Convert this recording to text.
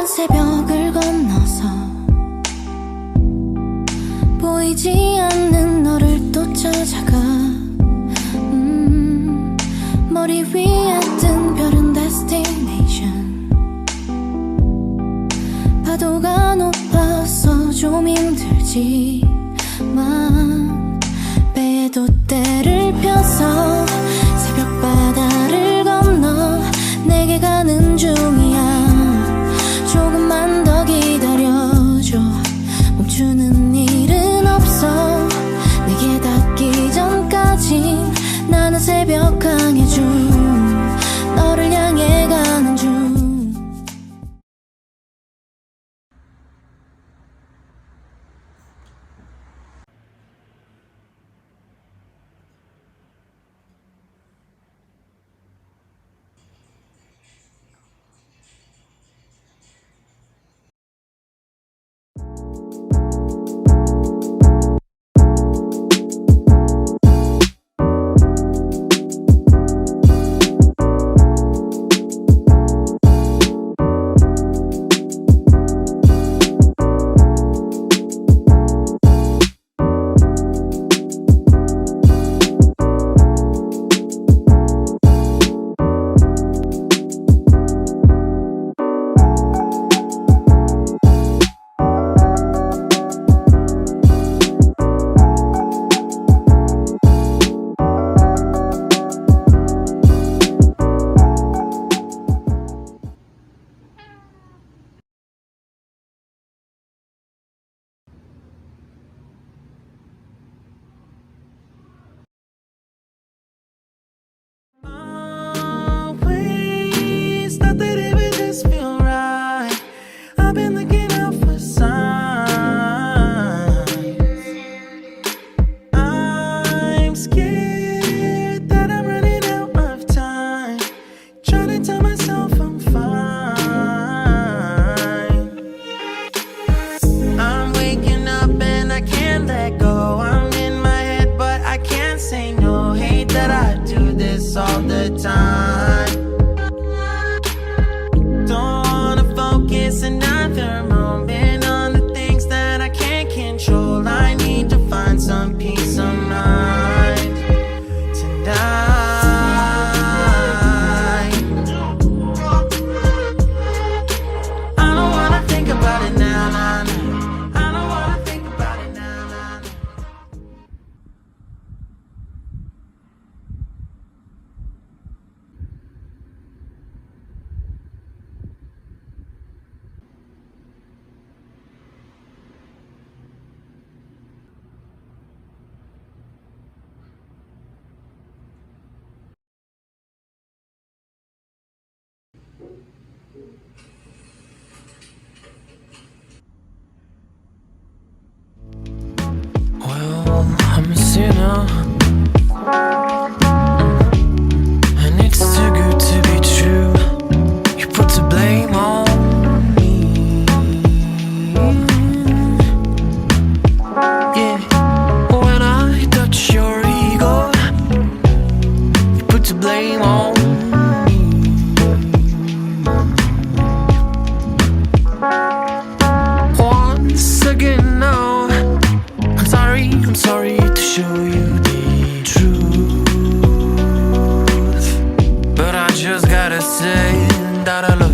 나는 새벽을 건너서 보이지 않는 너를 또 찾아가. 머리 위에 뜬 별은 destination. 파도가 높아서 좀 힘들지만 배에도 때를 펴서 새벽 바다를 건너 내게 가는 중이야. 조금만 더 기다려줘. 멈추는 일은 없어. 내게 닿기 전까지 나는 새벽항해 중 너를 향해 가는 중. And it's too good to be true. You put the blame on me. Yeah, when I touch your ego, you put the blame on me. Once again now, I'm sorry to show you the truth, but I just gotta say that I love you.